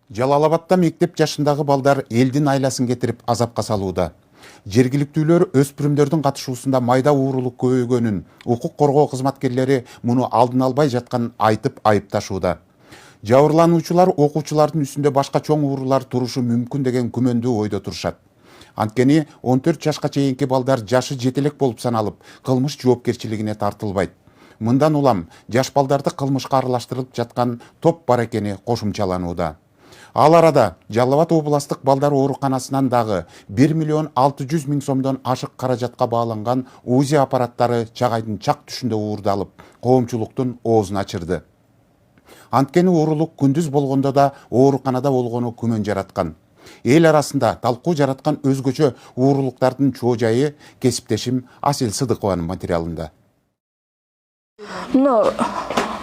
Жалал Абадта мектеп жашындагы балдар элдин айласын кетирип азапка салууда. Жергиликтүүлөр өспүрүмдөрдүн катышуусунда майда уурулук көбөйгөнүн, укук коргоо кызматкерлери муну алдын албай жатканын айтып айыпташууда. Жабырлануучулар окуучулардын үстүндө башка чоң уурулар турушу мүмкүн деген күмөндүү ойдо турушат. Анткени 14 жашка чейинки балдар жашы жетелек болуп саналып, кылмыш жоопкерчилигине тартылбайт. Мындан улам жаш балдарды кылмышка аралаштырылып жаткан топ бар экени кошумчаланууда. Ал арада Жалал Абад областык балдар ооруканасынан дагы 1 миллион 600 миң сомдон ашык каражатка бааланган УЗИ аппараттары чагайдын чак түшүндө уурдалып, коомчулуктун оозун ачырды. Анткени уурулук күндүз болгондо да ооруканада болгону күмөн жараткан. Эл арасында талкуу жараткан өзгөчө уурулуктардын чоо жайы кесиптешим Асел Сыдыкованын материалында.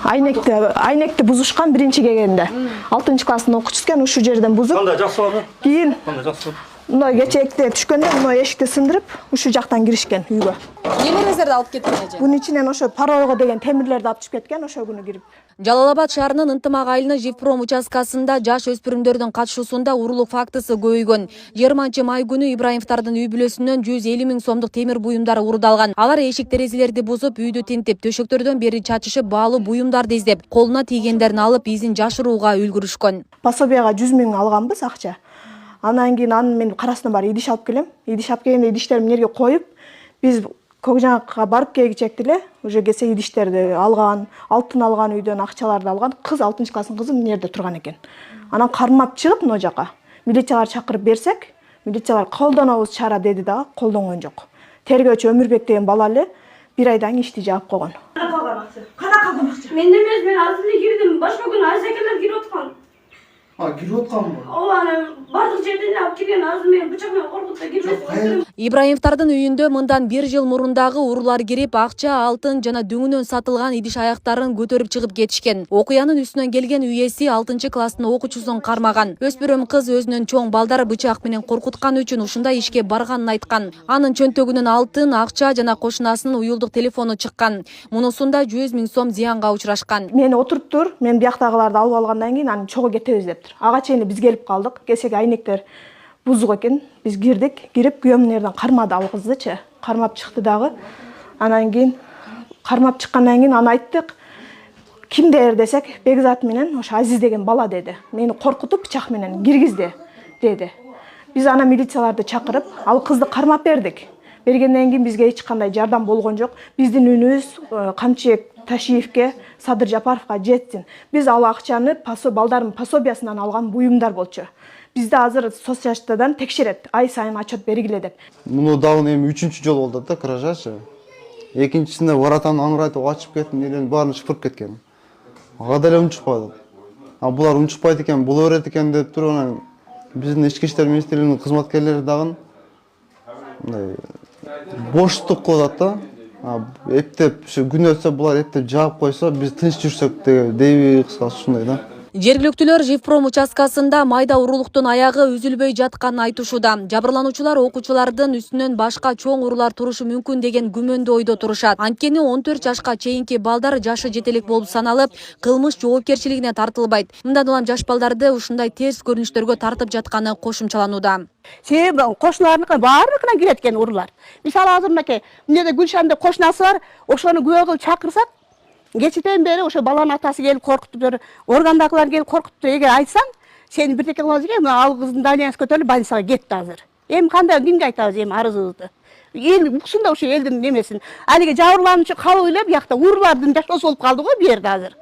Айнекти бузушкан биринчи келгенде. 6-класстын окуучусу экен, ушу жерден бузуп. Кандай жакшы болду? Кийин Кандай жакшы болду? мындай кечекте түшкөндө мына эшикти сындырып, ушу жактан киришкен үйгө. Нелеріңіздерді алып кеткен эже? Бунун ичинен ошо паройго деген темирлерди алып түшүп кеткен, ошо күнү кирип. Жалал Абад шаарынын Ынтымак айылы Живпром участкасында жаш өспүрүмдөрдүн катышуусунда уурулук фактысы көбөйгөн. 20 май күнү Ибраимовдордун үй бүлөсүнөн 150 миң сомдук темир буюмдар урдалган. Алар эшик терезелерди бузуп, үйдү тинтип, төшөктөрдөн бери чачышып, баалуу буюмдарды издеп, колуна тийгендерин алып, изин жашырууга үлгүрүшкөн. Пособияга 100 миң алганбыз акча. Анан кийин мен карасына бар идиш алып келем. Идиш алып келгенде идиштеримди жерге коюп, биз Көкжаңакка барып келгичекти эле, уже келсе идиштерди алган, алтын алган үйдөн акчаларды алган. Кыз 6-класстын кызы мына жерде турган экен. Анан кармап чыгып мына жака милициялар чакырып берсек, милициялар колдонобуз чара деди дагы, колдонгон жок. Тергөөчү Өмүрбек деген бала эле 1 айдан ишти жаап койгон. Кана калган акча? Мен эмес, мен азыр эле кирдим. Башка күнү Айсакелер кирип аткан. Кирип атканбы? Ооба, аны бардык жерден алып келген. Азыр мен бычак менен коркутуп кирбесем. Ибраимовдордун үйүндө мындан 1 жыл мурун уруулар кирип, акча, алтын жана дүңүнөн сатылган идиш аяктарын көтөрүп чыгып кетишкен. Окуянын үстүнөн келген үйеси 6-класстын окуучусун кармаган. Өспүрүм кыз өзүнүн чоң балдары бычак менен коркуткан үчүн ушундай ишке барганын айткан. Анын чөнтөгүнөн алтын, акча жана кошунасынын уюлдук телефону чыккан. Мунусунда 100 миң сом зыянга учурашкан. Мени отуруп тур, мен бияктагыларды алып алгандан кийин аны чого кетебиз дептир. Ага чейин биз келип калдык. Келсек айнектер бузук экен. Биз кирдик, кирип күйөөмдүн жерден кармады ал кыздычы. Кармап чыкты дагы. Анан кийин кармап чыккандан кийин аны айттык. Кимдер десек, Бекзат менен ошо Азиз деген бала деди. Мени коркутуп бычак менен киргизди деди. Биз ана милицияларды чакырып, ал кызды кармап бердик. Бергенден кийин бизге эч кандай жардам болгон жок. Биздин үнүбүз Камчыбек Ташиевке, Садыр Жапаровга жетсин. Биз ал акчаны балдардын пособиясынан алган буюмдар болчу. Бизди азыр соцжаштадан текшерет, ай сайын отчет бергиле деп. Муну дагы эми 3-чү жол болду да кражачы. Экинчисинде воротаны аңырайтып ачып кетип, элен баарын шыпырып кеткен. Ага деле унчукпадык. А булар унчукпайт экен, боло берет экен деп туруп анан биздин ички иштер министрлигинин кызматкерлери дагы боштук кылып атат да. Эптеп ушу күн өтсө булар эптеп жаап койсо биз тынч жүрсөк дейби кыскасы ушундай да. Жергиликтүүлөр Живпром участкасында майда уурулуктун аягы үзүлбөй жатканын айтышууда. Жабырлануучулар окуучулардын үстүнөн башка чоң уруулар турушу мүмкүн деген күмөндүү ойдо турушат. Анткени 14 жашка чейинки балдар жашы жетелек болуп саналып, кылмыш жоопкерчилигине тартылбайт. Мындан улам жаш балдарды ушундай терс көрүнүштөргө тартып жатканы кошумчаланууда. Себеби кошуналарыныкына баарыныкына кирет экен уруулар. Мисалы азыр мынакей, эмнеде Гүлшанда кошунасы бар, ошону күбө кылып чакырсак, кечеден бери ошо баланын атасы келип коркутуп, органдагылар келип коркутуп, эгер айтсаң, сени бирдеке кылабыз экен, ал кыздын даниясы көтөрүлүп больницага кетти азыр. Эми кандай кимге айтабыз эми арызыбызды? Эл уксун да ошо элдин немесин. Алиге жабырлануучу калып эле биякта уруулардын жашоосу болуп калды го бу жерде азыр.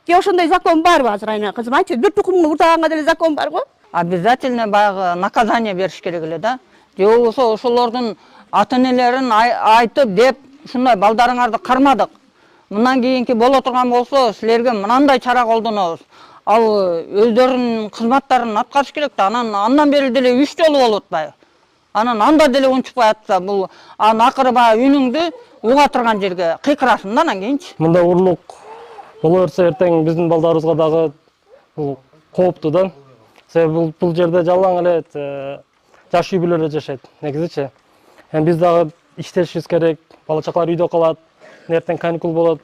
Ошондой закон барбы азыр айна кызым? Айтчы, бир тукумду урдаганга деле закон бар го. Обязательно баягы наказание бериш керек эле да. Же болбосо ошолордун ата-энелерин айтып деп, ушундай балдарыңарды кармадык. Мындан кийинки боло турган болсо, силерге мынандай чара колдонобуз. Ал өздөрүнүн кызматтарын аткарыш керек да, андан бери деле 3 жолу болуп атпайбы. Анан анда деле унчукпай атса, бул акыры баягы үнүңдү уга турган жерге кыйкырасың да анан кийинчи. Мында урлук боло берсе эртең биздин балдарыбызга дагы бул кооптуу да. Себеби бул жерде жалаң эле жаш үй бүлөлөр жашайт, негизичи. Биз дагы иштешибиз керек, бала чакалар үйдө калат, эртең каникул болот.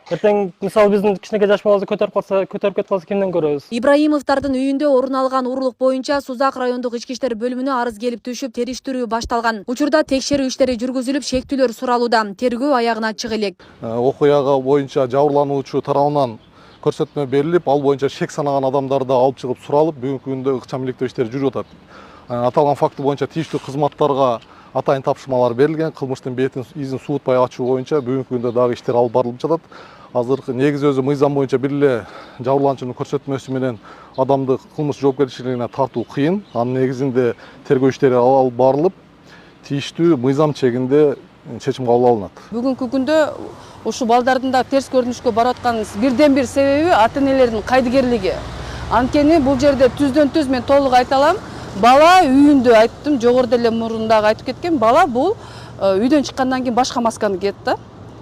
эртең мисалы биздин кичинекей жаш балабызды көтөрүп кетип калса кимден көрөбүз? Ибраимовдордун үйүндө орун алган урурлук боюнча Сузак райондук ички иштер бөлүмүнө арыз келип түшүп, териштирүү башталган. Учурда текшерүү иштери жүргүзүлүп, шектүүлөр суралууда. Тергөө аягына чыга элек. Окуяга боюнча жабырлануучу тарабынан көрсөтмө берилип, ал боюнча шек санаган адамдарды алып чыгып суралып, бүгүнкү күндө ыкчам иликтөө иштери жүрүп атат. Аталган факты боюнча тийиштүү кызматтарга атайын тапшырмалар берилген. Кылмыштын бетин изин суутпай ачуу боюнча бүгүнкү күндө дагы иштер алып барылып жатат. Азыркы негизи өзү мыйзам боюнча бир эле жабырлануучунун көрсөтмөсү менен адамды кылмыш жоопкерчилигине тартуу кыйын. Анын негизинде тергөө иштери алып барылып, тийиштүү мыйзам чегинде чечим кабыл алынат. Бүгүнкү күндө ушул балдардын да терс көрүнүшкө барып аткан бирден бир себеби ата-энелердин кайдыгерлиги. Анткени бул жерде түздөн түз мен толук айта алам. Бала үйүндө айттым, жогоруда эле мурундагы айтып кеткен, бала бул үйдөн чыккандан кийин башка масканы кийет да.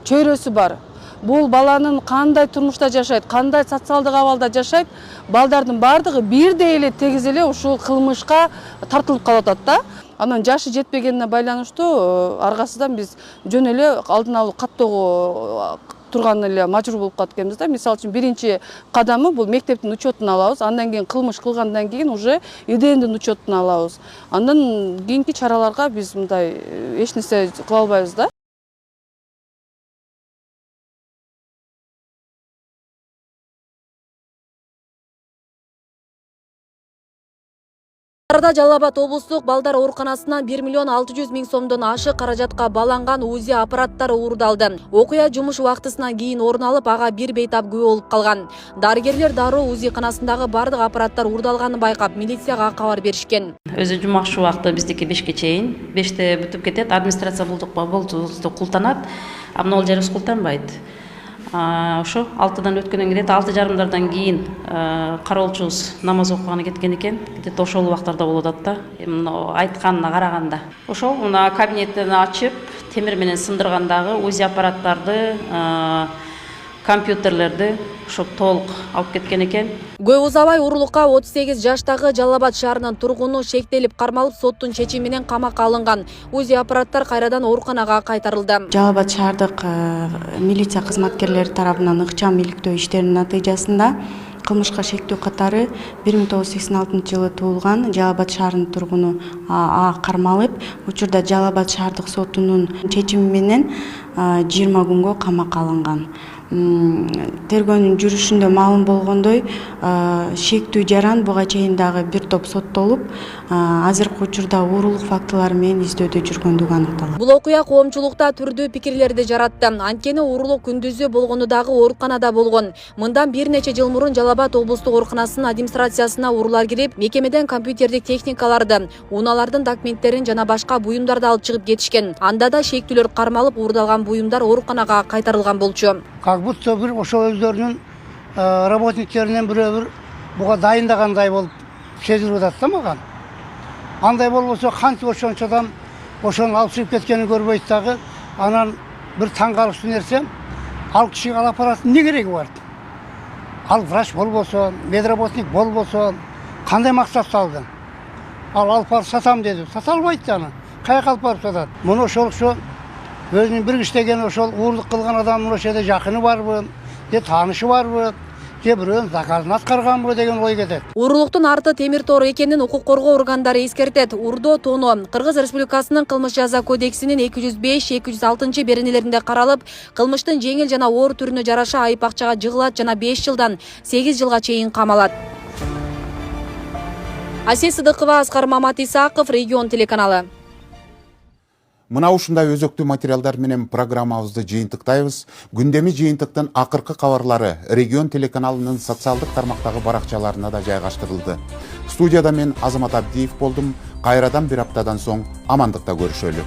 Чөйрөсү бар. Бул баланын кандай турмушта жашайт, кандай социалдык абалда жашайт, балдардын бардыгы бирдей эле тегиз эле ушул кылмышка тартылып калып атат да. Анан жашы жетпегенине байланыштуу аргасынан биз жөн эле алдын алуу каттоого турган эле мажбур болуп калат экенбиз да. Мисалы үчүн биринчи кадамы бул мектептин учетун алабыз, андан кийин кылмыш кылгандан кийин уже ИДНдин учетун алабыз. Андан кийинки чараларга биз мындай эч нерсе кыла албайбыз да. Арада Жалал Абад облустук балдар ооруканасынан 1 миллион 600 миң сомдон ашык каражатка баланган УЗИ аппараттары уурдалды. Окуя жумуш убактысынан кийин орун алып, ага бир бейтап күбө болуп калган. Дарыгерлер дароо УЗИ канасындагы бардык аппараттар уурдалганын байкап, милицияга кабар беришкен. Өзү жумакчы убакты биздики 5ке чейин, 5те бүтүп кетет, администрация болду култанат, а могул жерибиз култанбайт. Ошо 6-дан өткөндөн кийин 6:30 кийин кароолчубуз намаз окуганы кеткен экен. Где-то ошол убактарда болуп атат да. Айтканына караганда. Ошол мына кабинеттен ачып, темир менен сындыргандагы УЗИ аппараттарды, компьютерлерди ошо толук алып кеткен экен. Көп узабай урурлукка 38 жаштагы Жалал Абад шаарынын тургуну шектелип кармалып, соттун чечими менен камакка алынган. УЗИ аппараттар кайрадан ооруканага кайтарылды. Жалал Абад шаардык милиция кызматкерлери тарабынан ыкчам иликтөө иштеринин натыйжасында кылмышка шектүү катары 1986 жылы туулган Жалал Абад шаарынын тургуну кармалып, учурда Жалал Абад шаардык сотунун чечими менен 20 күнгө камакка алынган. Тергөөнүн жүрүшүндө маалым болгондой, шектүү жаран буга чейин дагы бир топ соттолуп, азыркы учурда уурулук фактылары менен издөөдө жүргөндүгү аныкталат. Бул окуя коомчулукта түрдүү пикирлерди жаратты. Анткени уурулук күндүзү болгону дагы ооруканада болгон. Мындан бир нече жыл мурун Жалал Абад облустук ооруканасынын администрациясына уруулар кирип, мекемеден компьютердик техникаларды, унаалардын документтерин жана башка буюмдарды алып чыгып кетишкен. Анда да шектүүлөр кармалып, уурдалган буюмдар ооруканага кайтарылган болчу. Как будто бир ошол өздөрүнүн работниктеринен бирөө буга дайындагандай болуп сезилип атат да мага. Андай болбосо кантип ошончодан ошону алып чыгып кеткенин көрбөйт дагы. Анан бир таң калыштуу нерсе, ал кишиге ал аппараттын эмне кереги бар? Ал врач болбосо, медработник болбосо, кандай максатта алды? Ал алып барып сатам деди. Сата албайт да аны. Каяка алып барып сатат? Муну ошолчо өзүнүн бир иштеген ошол уурлук кылган адамдын ошол жерде жакыны барбы, же таанышы барбы, же бирөөнүн заказын аткарганбы деген ой кетет. Уурулуктун арты темир тоор экенин укук коргоо органдары эскертет. Уурдоо тоноо Кыргыз Республикасынын кылмыш жаза кодексинин 205-206 беренелеринде каралып, кылмыштын жеңил жана оор түрүнө жараша айып акчага жыгылат жана 5 жылдан 8 жылга чейин камалат. Асия Сыдыкова, Аскар Маматисаков, Регион телеканалы. Мына ушундай өзөктүү материалдар менен программабызды жыйынтыктайбыз. Күндөмү жыйынтыктын акыркы кабарлары Регион телеканалынын социалдык тармактагы баракчаларына да жайгаштырылды. Студияда мен Азамат Абдиев болдум. Кайрадан бир аптадан соң амандыкта көрүшөлү.